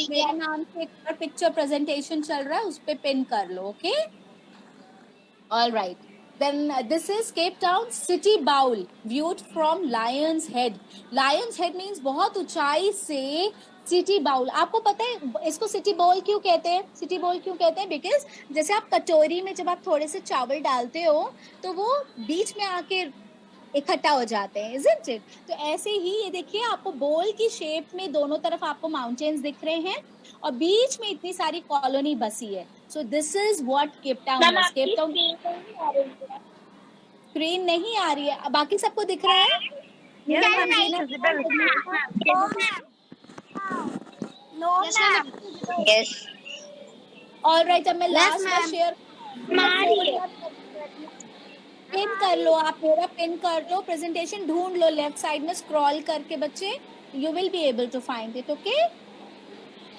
मेरे नाम से एक पिक्चर प्रेजेंटेशन चल रहा है, उस पे पिन कर लो, okay. All right, then this is Cape Town city bowl viewed from Lion's Head. Lion's Head means बहुत ऊंचाई से सिटी बाउल। आपको पता है इसको सिटी बाउल क्यों कहते हैं? सिटी बाउल क्यों कहते हैं? बिकॉज जैसे आप कटोरी में जब आप थोड़े से चावल डालते हो तो वो बीच में आके इकट्ठा हो जाते हैं, isn't it? तो ऐसे ही ये देखिए आपको बोल की शेप में दोनों तरफ आपको माउंटेन्स दिख रहे हैं और बीच में इतनी सारी कॉलोनी बसी है। So this is what Cape Town is. Cape Town screen नहीं आ रही है, बाकी सबको दिख रहा है? ऑलराइट, अब मैं लास्ट में शेयर पिन कर लो, आप मेरा पिन कर लो, प्रेजेंटेशन ढूंढ लो लेफ्ट साइड में स्क्रॉल करके बच्चे, you will be able to find it, okay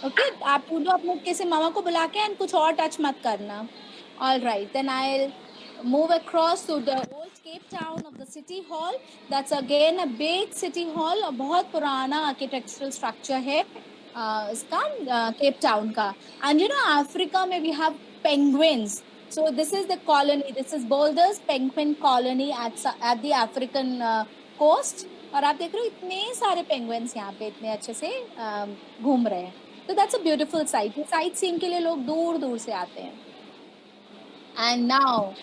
okay. आप ढूंढो अपने किसी मामा को बुला के, एंड कुछ और टच मत करना। Alright, then I will move across to the old Cape Town of the city hall. That's again a big city hall, और बहुत पुराना architectural structure है इसका Cape Town का। And you know Africa में we have penguins. So this is the colony. This is Boulders Penguin Colony at the African coast. और आप देख रहे हो इतने सारे penguins यहाँ पे इतने अच्छे से घूम रहे हैं। So that's a beautiful sight. Sight seeing के लिए लोग दूर दूर से आते हैं। And now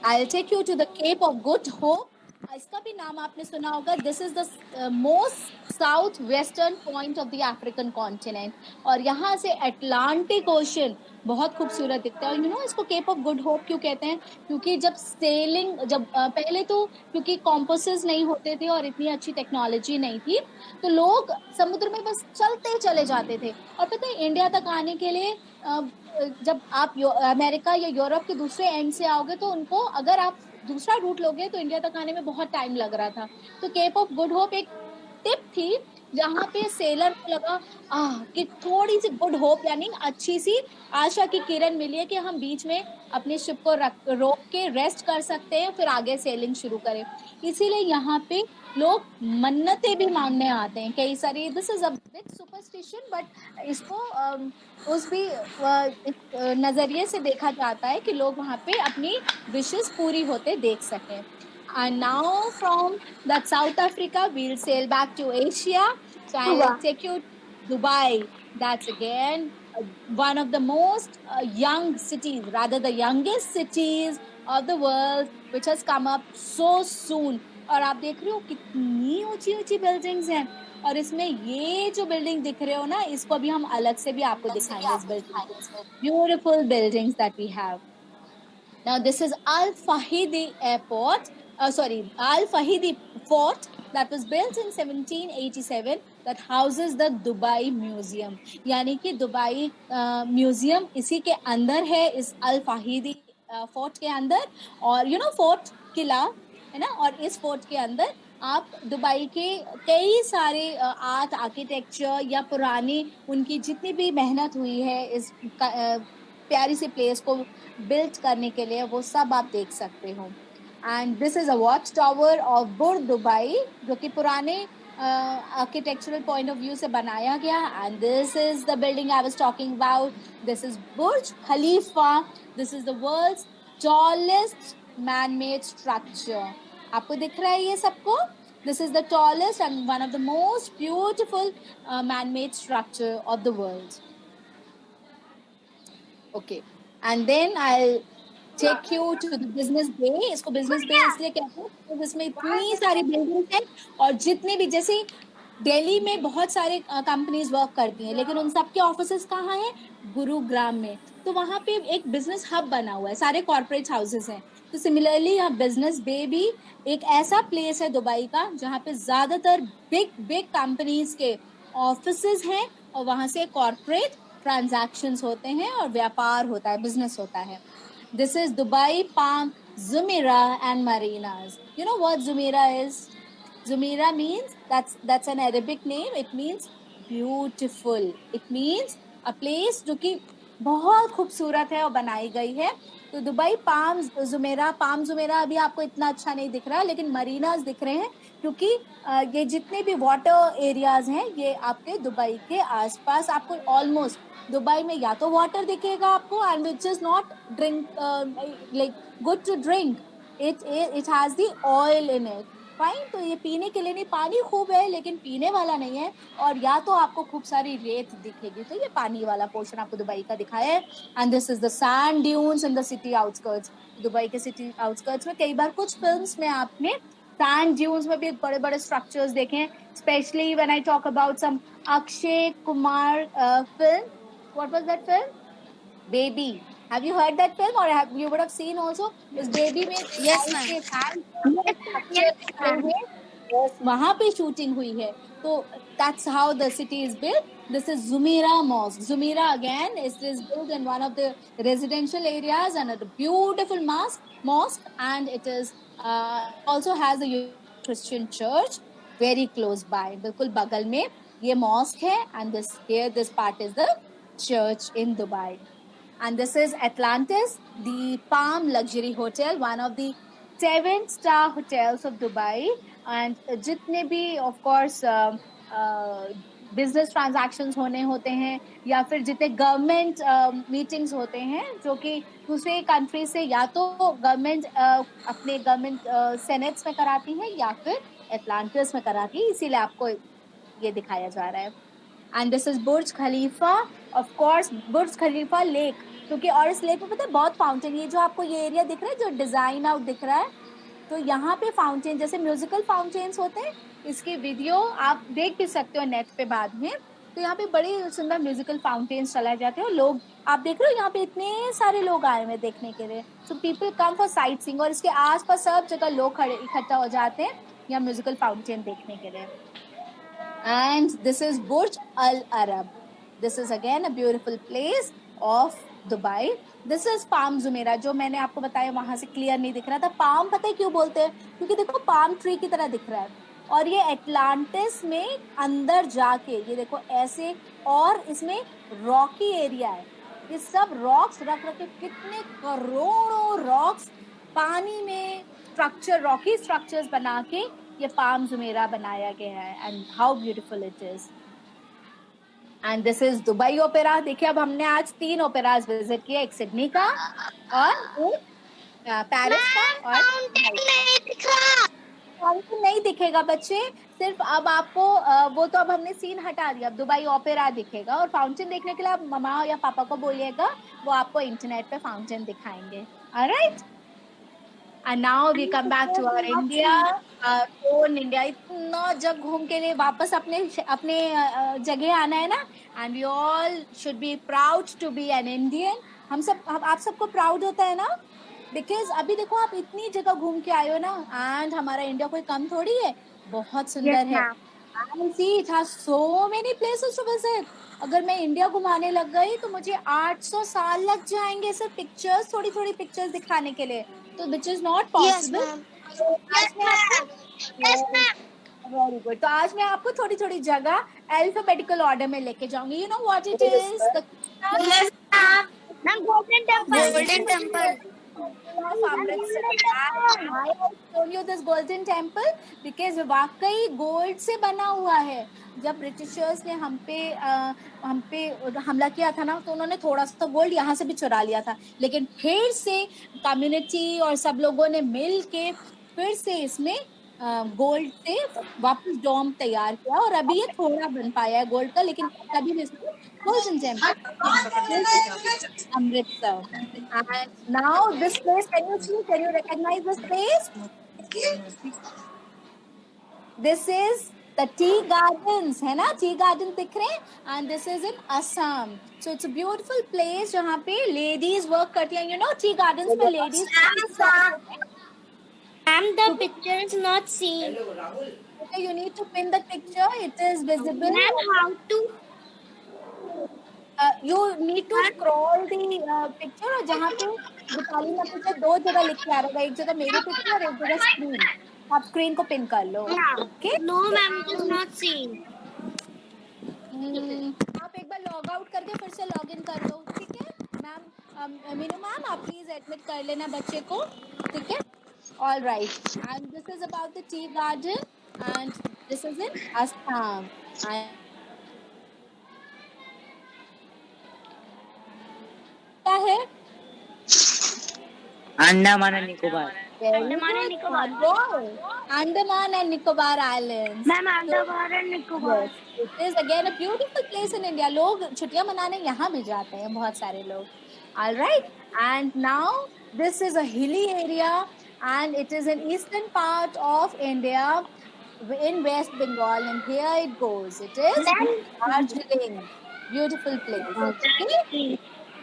I'll take you to the Cape of Good Hope. इसका भी नाम आपने सुना होगा। This is the most southwestern point of the African continent. और यहाँ से अटलांटिक ओशन बहुत खूबसूरत दिखता है। और इसको केप ऑफ गुड होप क्यों कहते हैं? क्योंकि जब सेलिंग पहले तो क्योंकि कॉम्पसेस नहीं होते थे और इतनी अच्छी टेक्नोलॉजी नहीं थी, तो लोग समुद्र में बस चलते चले जाते थे। और पता है इंडिया तक आने के लिए जब आप अमेरिका या यूरोप के दूसरे एंड से आओगे तो उनको अगर आप दूसरा रूट लोगे तो इंडिया तक आने में बहुत टाइम लग रहा था। तो केप ऑफ गुड होप एक टिप थी जहाँ पे सेलर को लगा कि थोड़ी सी गुड होप यानी अच्छी सी आशा की किरण मिली है कि हम बीच में अपनी शिप को रोक के रेस्ट कर सकते हैं, फिर आगे सेलिंग शुरू करें। इसीलिए यहाँ पे लोग मन्नतें भी मांगने आते हैं कई सारी। This is a big superstition, but इसको उस भी नजरिए से देखा जाता है कि लोग वहाँ पे अपनी विशेस पूरी होते देख सकें। And now from that South Africa, we'll sail back to Asia. So I'll take you to Dubai. That's again one of the most young cities, rather the youngest cities of the world, which has come up so soon. और आप देख रहे हो कितनी ऊंची ऊंची बिल्डिंग्स हैं। और इसमें ये जो बिल्डिंग दिख रहे हो ना, इसको भी हम अलग से भी आपको दिखाएंगे। इस building beautiful buildings that we have. Now this is Al Fahidi Airport. Al Fahidi Fort that was built in 1787 that houses the Dubai Museum. यानी कि दुबई म्यूजियम इसी के अंदर है, इस अल फाहिदी फोर्ट के अंदर। और फोर्ट किला है ना, और इस फोर्ट के अंदर आप दुबई के कई सारे आर्ट आर्किटेक्चर या पुरानी उनकी जितनी भी मेहनत हुई है इस प्यारी सी प्लेस को बिल्ड करने के लिए, वो सब आप देख सकते हो। And this is a watch tower of Burj Dubai, जो कि पुराने आर्किटेक्चरल पॉइंट ऑफ व्यू से बनाया गया। And this is the building I was talking about. This is Burj Khalifa. This is the world's tallest man made structure. आपको दिख रहा है ये सबको? This is the tallest and one of the most beautiful man made structure of the world. Okay, and then I'll take you to the business bay. इसको business bay इसलिए कहते हैं तो इसमें इतनी सारी बिल्डिंग्स हैं और जितने भी, जैसे दिल्ली में बहुत सारे कंपनीज वर्क करती हैं, लेकिन उन सबके ऑफिसेस कहाँ हैं? गुरुग्राम में। तो वहाँ पे एक बिजनेस हब बना हुआ है, सारे कॉर्पोरेट हाउसेस हैं। तो सिमिलरली यहाँ बिजनेस बे भी एक ऐसा प्लेस है दुबई का जहाँ पे ज्यादातर बिग बिग कंपनीज के ऑफिसेज हैं और वहां से कॉर्पोरेट ट्रांजैक्शंस होते हैं और व्यापार होता है, बिजनेस होता है। This is Dubai palm Jumeirah and marinas. You know what Jumeirah is? Jumeirah means that's an Arabic name. It means beautiful. It means a place जो कि बहुत खूबसूरत है और बनाई गई है। तो दुबई पाम जुमेरा अभी आपको इतना अच्छा नहीं दिख रहा, लेकिन मरीनाज दिख रहे हैं क्योंकि ये जितने भी वाटर एरियाज हैं ये आपके दुबई के आसपास आपको ऑलमोस्ट दुबई में या तो वाटर दिखेगा आपको, and which is not drink like good to drink, it has the oil in it, fine. तो ये पीने के लिए नहीं, पानी खूब है लेकिन पीने वाला नहीं है, और या तो आपको खूब सारी रेत दिखेगी। तो ये पानी वाला पोर्शन आपको दुबई का दिखाया है। And this is the sand dunes in the city outskirts. Dubai के सिटी आउटस्कर्ट्स में कई बार कुछ फिल्म्स में आपने सैंड ड्यून्स में भी बड़े बड़े स्ट्रक्चर्स देखे हैं, specially when I talk about some Akshay Kumar film. What was that film? Baby. Have you heard that film, or you would have seen also? इस बेबी में Yes, ma'am. वहाँ पे शूटिंग हुई है। तो that's how the city is built. This is Jumeirah Mosque. Jumeirah again is built in one of the residential areas and a beautiful mosque, and it is also has a Christian church very close by. बिल्कुल बगल में ये mosque है, and this part is the church in Dubai. And this is Atlantis, the Palm Luxury Hotel, one of the 7-star hotels of Dubai. And जितने भी of course business transactions होते हैं या फिर जितने गवर्नमेंट मीटिंग्स होते हैं जो कि दूसरे कंट्री से या तो गवर्नमेंट अपने गवर्नमेंट सेनेट्स में कराती है या फिर एटलांटिस में कराती है, इसीलिए आपको ये दिखाया जा रहा है। And this is Burj Khalifa, of course Burj Khalifa lake, क्योंकि और इस लेक में पता है बहुत फाउंटेन, ये जो आपको ये एरिया दिख रहा है जो डिजाइन आउट दिख रहा है, तो यहाँ पे फाउंटेन जैसे म्यूजिकल फाउंटेन्स होते हैं, इसकी वीडियो आप देख भी सकते हो नेट पे बाद में। तो यहाँ पे बड़े सुंदर म्यूजिकल फाउंटेन्स चलाए जाते हैं और लोग आप देख रहे हो यहाँ पे इतने सारे लोग आए हुए देखने के लिए। So people come for sight seeing, और इसके आसपास सब जगह लोग खड़े इकट्ठा हो जाते हैं यहाँ म्यूजिकल फाउंटेन देखने के लिए। And this is Burj Al Arab. This is again a beautiful place of Dubai. This is Palm Jumeirah, जो मैंने आपको बताया वहां से क्लियर नहीं दिख रहा था। पाम पता है क्यों बोलते हैं? क्योंकि देखो पाम ट्री की तरह दिख रहा है, और ये एटलांटिस में अंदर जाके ये देखो ऐसे, और इसमें रॉकी एरिया है, ये सब रॉक्स रख के कितने करोड़ों रॉक्स पानी में स्ट्रक्चर, रॉकी स्ट्रक्चर्स बना के ये पाम जुमेरा बनाया गया है। And how beautiful it is. And this is Dubai opera. देखिए अब हमने आज 3 ओपेराज विजिट किए, एक सिडनी का और एक पेरिस का, और फाउंटेन नहीं दिखेगा बच्चे, सिर्फ अब आपको वो तो अब हमने सीन हटा दिया, अब दुबई ओपेरा दिखेगा। और फाउंटेन देखने के लिए आप मम्मा या पापा को बोलिएगा, वो आपको इंटरनेट पे फाउंटेन दिखाएंगे। Alright, And now we come back to our India. तो इंडिया इतना जग घूम के लिए वापस अपने जगह आना है ना, and we all should be proud to be an Indian. आप सबको प्राउड होता है ना, बिकॉज अभी देखो आप इतनी जगह घूम के आए हो ना, एंड हमारा इंडिया कोई कम थोड़ी है, बहुत सुंदर है। And see, it has so many places to visit. अगर मैं इंडिया घुमाने लग गई तो मुझे 800 साल लग जाएंगे सिर्फ पिक्चर्स, थोड़ी थोड़ी पिक्चर्स दिखाने के लिए, तो which is not possible. Very good. तो आज मैं आपको थोड़ी थोड़ी जगह अल्फाबेटिकल ऑर्डर में लेके जाऊंगी। You know what it is? Golden temple. Golden temple because वाकई गोल्ड से बना हुआ है। जब ब्रिटिशर्स ने हम पे हमला किया था ना, तो उन्होंने थोड़ा सा तो गोल्ड यहाँ से भी चुरा लिया था, लेकिन फिर से कम्युनिटी और सब लोगों ने मिल के फिर से इसमें गोल्ड से वापस डोम तैयार किया, और अभी ये थोड़ा बन पाया है गोल्ड का, लेकिन तभी भी इसमें Golden Temple Amritsar. And now this place, can you recognise this place? This is The tea gardens है ना, tea gardens दिख रहे हैं, and this is in Assam. So it's a beautiful place जहाँ पे ladies work करती हैं. You know tea gardens में ladies. Ma'am, the picture is not seen. Okay, you need to pin the picture. It is visible. Ma'am, how to? You need to scroll the picture और जहाँ पे दीपाली का picture दो जगह लिख के आ रहा है, एक जगह मेरी picture और एक जगह screen. आप screen को pin कर लो. Okay? No, ma'am, it is not seen. आप एक बार लॉग आउट करके फिर से लॉग इन कर लो, ठीक है मैम. मीनू मैम, आप प्लीज एडमिट कर लेना बच्चे को, ठीक है. All right, and this is about the tea garden and this is in Assam. क्या है? Andaman and Nicobar. Andaman and Nicobar. Andaman and Nicobar Islands. Ma'am, Andaman and Nicobar. Yes, it is again a beautiful place in India. लोग छुट्टियां मनाने यहाँ भी जाते हैं बहुत सारे लोग. All right, and now this is a hilly area and it is an eastern part of India in West Bengal, and here it goes. It is Darjeeling, beautiful place. Okay?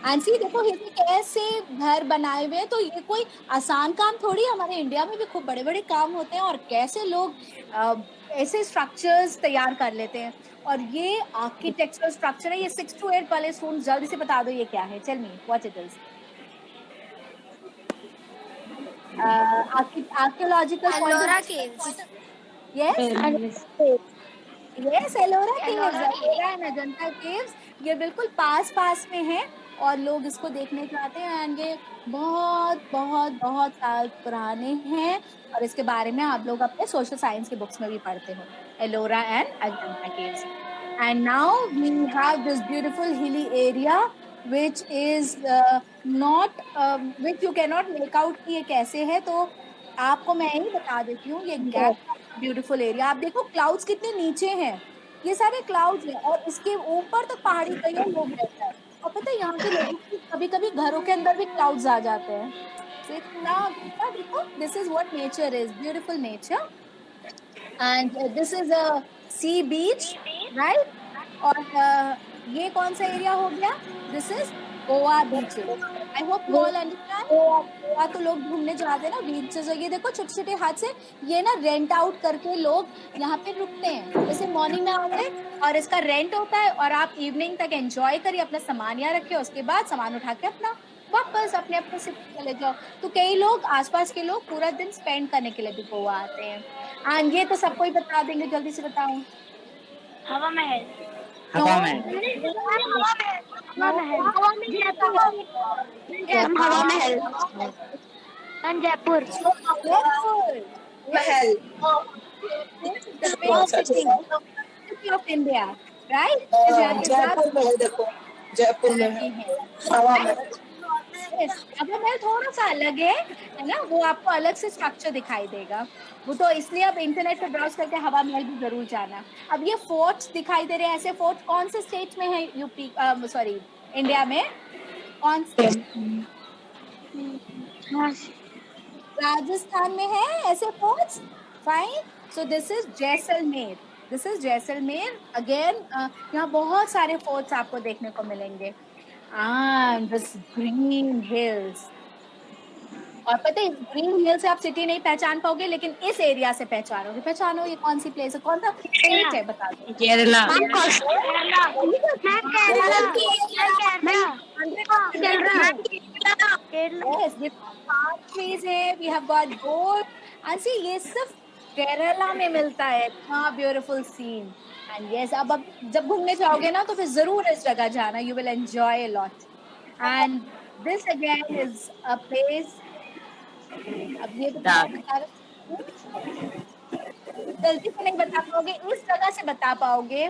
And see, देखो इसमें कैसे घर बनाए हुए हैं. तो ये कोई आसान काम थोड़ी, हमारे इंडिया में भी खूब बड़े बड़े काम होते हैं और कैसे लोग ऐसे स्ट्रक्चर्स तैयार कर लेते हैं. और ये आर्किटेक्चरल स्ट्रक्चर है. ये 6 to 8 वाले स्टूडेंट जल्दी से बता दो ये क्या है. Tell me what it is. Archaeological Ellora Caves. Yes, Ellora Caves, Ellora and Ajanta Caves. ये बिल्कुल पास में है और लोग इसको देखने के आते हैं. एंड ये बहुत बहुत बहुत साल पुराने हैं और इसके बारे में आप लोग अपने सोशल साइंस के बुक्स में भी पढ़ते हो. Ellora and Ajanta caves. And now we have this beautiful hilly area which is not which you cannot make out कि ये कैसे है. तो आपको मैं ही बता देती हूँ. ये गैप ब्यूटीफुल एरिया, आप देखो क्लाउड्स कितने नीचे हैं. ये सारे क्लाउड्स हैं और इसके ऊपर तक पहाड़ी कई लोग रहते हैं. और पता है यहाँ के लोगों को कभी-कभी घरों के अंदर भी क्लाउड्स आ जाते हैं. देखो, this is what nature is, beautiful nature. And this is a sea beach, right. और ये कौन सा एरिया हो गया? This is Goa beaches. I hope you all understand. Goa तो लोग घूमने जाते हैं ना बीचेस. और ये देखो छोटे छोटे हाथ से ये ना रेंट आउट करके लोग यहाँ पे रुकते हैं. जैसे मॉर्निंग में आओगे और इसका रेंट होता है और आप इवनिंग तक एंजॉय करिए, अपना सामान यहाँ रखिए, उसके बाद सामान उठा के अपना वापस अपने अपने सिटी चले जाओ. तो कई लोग आसपास के लोग पूरा दिन स्पेंड करने के लिए भी गोवा आते हैं. एंड ये तो सबको ही बता देंगे, जल्दी से बताओ. हवा महल. हवा महल. जयपुर. महल ऑफ इंडिया, राइट. जयपुर में है, देखो जयपुर में है हवा महल. हवा महल थोड़ा सा अलग है ना, वो आपको अलग से स्ट्रक्चर दिखाई देगा. वो तो इसलिए अब इंटरनेट पे ब्राउज करके हवा महल भी जरूर जाना. अब ये फोर्ट्स दिखाई दे रहे हैं. ऐसे फोर्ट कौन से स्टेट में है? यूपी, सॉरी इंडिया में कौन से? राजस्थान में है ऐसे forts. Fine. So this is Jaisalmer. This is Jaisalmer again. यहाँ बहुत सारे फोर्ट्स आपको देखने को मिलेंगे. This green hills. और पता है इस ग्रीन हिल से आप सिटी नहीं पहचान पाओगे, लेकिन इस एरिया से पहचानोगे. पहचानो ये कौन सी प्लेस है, कौन सा स्टेट है, बता दो. केरला. Yes, palm trees है. We have got gold. And see, ये सिर्फ केरला में मिलता है. हाँ, beautiful scene. And yes, अब जब घूमने जाओगे ना तो फिर जरूर इस जगह जाना. You will enjoy a lot. And this again is a place. अब ये जल्दी से नहीं बता पाओगे, इस जगह से बता पाओगे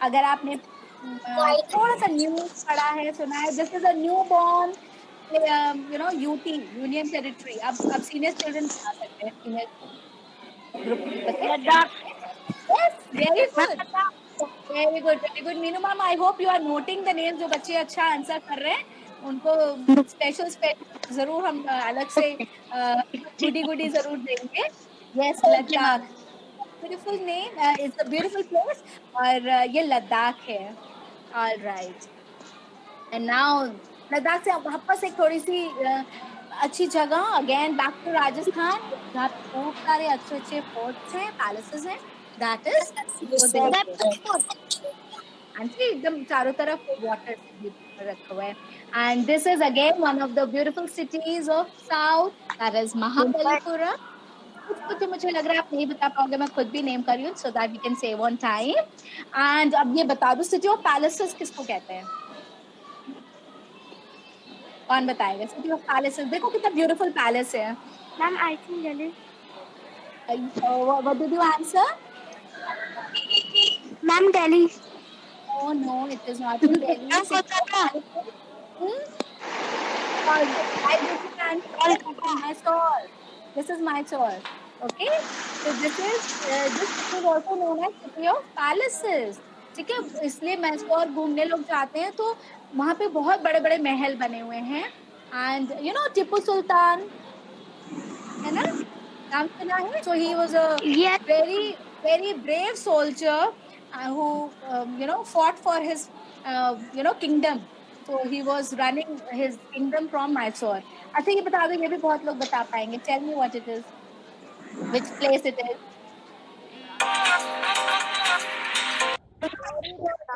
अगर आपने थोड़ा सा न्यूज पढ़ा है, सुना है. This is a new born UT, union territory. अब सीनियर चिल्ड्रन बता सकते हैं. Senior group very good Meenu ma'am. I hope you are noting the names. जो बच्चे अच्छा आंसर कर रहे हैं उनको स्पेशल जरूर हम अलग से गुडी जरूर देंगे. Yes, Ladakh. beautiful name. It's a beautiful place. और ये लद्दाख है. All right. And now Ladakh से वापस एक थोड़ी सी अच्छी जगह, अगेन बैक टू राजस्थान, जहाँ पे खूब सारे अच्छे अच्छे फोर्ट्स हैं, पैलेसेस हैं. दैट इज एकदम चारों तरफ वाटर रखा हुआ है. And this is again one of the beautiful cities of south, that is Mahabalipuram. कुछ मुझे लग रहा है आप नहीं बता पाओगे, मैं खुद भी नेम कर रही हूँ so that we can save on time. And अब ये बता दो, सिटी ऑफ पैलेसेस किसको कहते हैं? कौन बताएगा? City of palaces. देखो कितना ब्यूटीफुल पैलेस है. Ma'am I think Delhi. What did you answer? Ma'am Delhi. Oh no, it is not in Delhi. This is Mysore. Okay, so this is also known as city of palaces. ठीक है, इसलिए मैसूर घूमने लोग जाते हैं तो वहाँ पे बहुत बड़े बड़े महल बने हुए हैं. एंड यू नो टिप्पू सुल्तान है ना, नाम सुना है? So he was a very brave soldier who fought for his kingdom. So he was running his kingdom from Mysore. अच्छा ये बता दो, ये भी बहुत लोग बता पाएंगे. Tell me what it is, which place it is.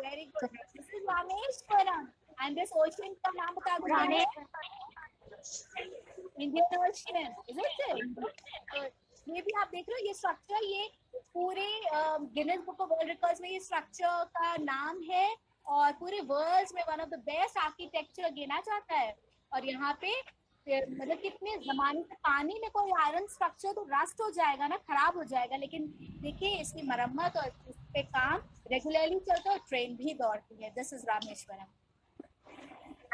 Very good. This is Rameshwaram. And this ocean का नाम बता दो. Indian Ocean, isn't it? ये भी आप देख रहे हो, ये स्ट्रक्चर, ये पूरे Guinness book of world records में ये स्ट्रक्चर का नाम है और पूरे वर्ल्ड में one of the best architecture गिना जाता है. और यहाँ पे मतलब कितने जमाने से पानी में कोई आयरन स्ट्रक्चर तो रस्ट हो जाएगा ना, खराब हो जाएगा, लेकिन देखिए इसकी मरम्मत और इस पे काम रेगुलरली चलता है और ट्रेन भी दौड़ती है. This is Rameswaram.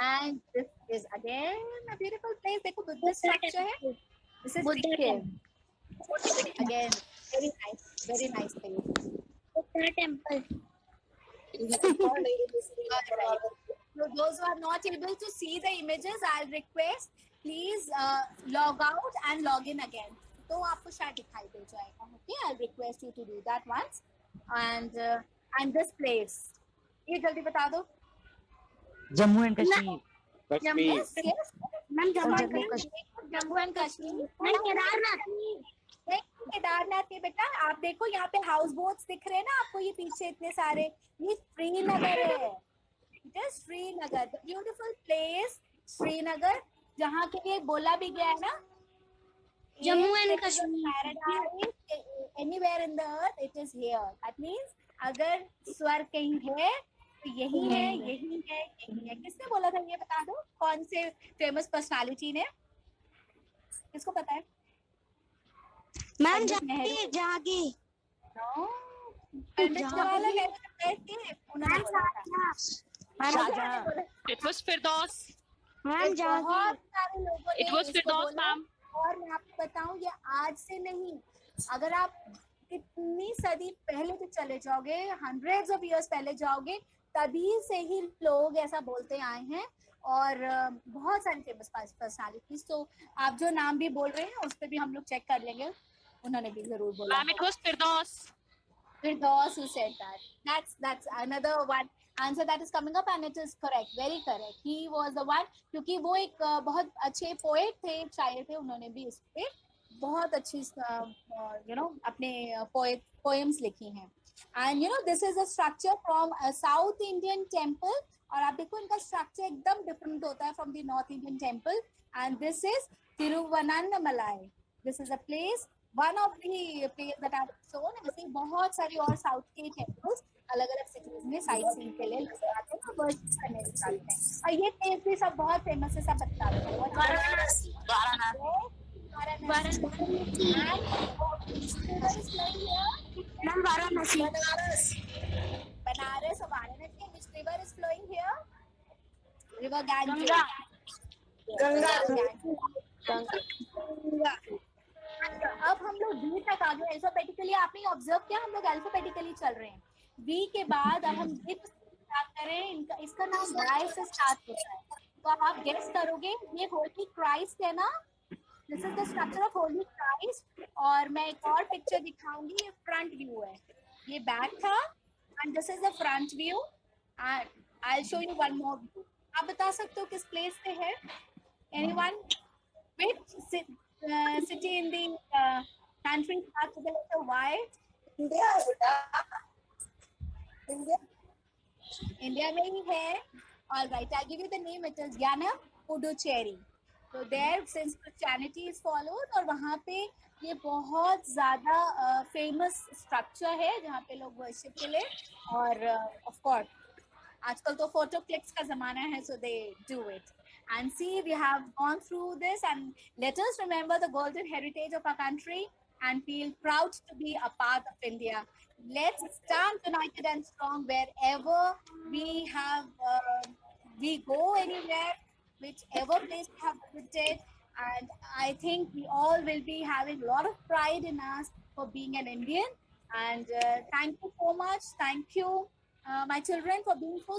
And this is again a beautiful place. देखो बुद्धिस्ट स्ट्रक्चर है. This is Sikkim. Again, very nice place. Buddha temple. So those who are not able to see the images, I'll request please log out and log in again. तो आपको शायद दिखाई दे जाएगा. Okay, I'll request you to do that once. And this place, ये जल्दी बता दो. Jammu and Kashmir. Yes. Ma'am Jammu and Kashmir. Ma'am Kedarnath. Kedarnath के बेटा, आप देखो यहाँ पे हाउस बोट्स दिख रहे हैं ना आपको, ये पीछे इतने सारे, ये श्रीनगर है. It is Srinagar, the beautiful place Srinagar, जहाँ के लिए बोला भी गया है ना, Jammu and Kashmir. Paradise anywhere in the earth, it is here. That means अगर स्वर्ग कहीं है तो यही है, यही है, यही है. किसने बोला था ये बता दो, कौन से फेमस पर्सनालिटी ने? किसको पता है? मैम जहाँ की It was Firdaus. मैम बहुत सारे लोगों ने It was इसको Firdaus, बोला. ma'am. और मैं आपको बताऊं, ये आज से नहीं, अगर आप कितनी सदी पहले भी चले जाओगे, हंड्रेड्स ऑफ इयर्स पहले जाओगे, तभी से ही लोग ऐसा बोलते आए हैं. और बहुत सारी फेमस पर्सनालिटीज, तो आप जो नाम भी बोल रहे हैं उस पर भी हम लोग चेक कर लेंगे. उन्होंने भी जरूर बोला. Ma'am, it was Firdaus. Firdaus who said that. That's another one answer that is coming up and it is correct, very correct. He was the one, क्योंकि वो एक बहुत अच्छे पोएट थे, शायर थे. उन्होंने भी इस पे बहुत अच्छी अपने पोएम्स लिखी हैं. And this is a structure from a South Indian temple. और आप देखो इनका स्ट्रक्चर एकदम डिफरेंट होता है from the North Indian temple. And this is Tiruvannamalai. This is a place, one of the places that I've shown. ऐसे बहुत सारी और साउथ के टेम्पल्स अलग अलग सिटीज में साइट सीइंग के लिए लेके आते हैं, वर्शिप करने निकालते हैं. और ये प्लेस भी सब बहुत फेमस है, सब बताते हैं. Varanasi. Ma'am Varanasi. Banaras or Varanasi. Which river is flowing here? River Ganges. Ganga. अब हम लोग बी तक आ गए. अल्फाबेटिकली आपने ऑब्जर्व किया, हम लोग अल्फाबेटिकली चल रहे हैं. बी के बाद अब हम बी स्टार्ट करें. इनका इसका नाम वाई से स्टार्ट होता है. तो अब आप गेस करोगे, ये होली क्राइस्ट है ना, this is the structure of Holi Christ. और मैं एक और पिक्चर दिखाऊंगी, ये फ्रंट व्यू है, ये बैक था and this is the front view and I show you one more view. आप बता सकते हो किस प्लेस पे है? Anyone? Which city in the country starts with the letter Y? India है बेटा, इंडिया। India में ही है। All right, I'll give you the name. It is Yana Puducherry. So there, since Christianity is followed, और वहाँ पे ये बहुत ज़्यादा famous structure है जहाँ पे लोग worship के लिए, और of course आजकल तो photo clicks का ज़माना है, so they do it. And see, we have gone through this, and let us remember the golden heritage of our country and feel proud to be a part of India. Let's stand united and strong wherever we have, we go anywhere, whichever place we have visited. And I think we all will be having a lot of pride in us for being an Indian. And thank you so much. Thank you, my children, for being so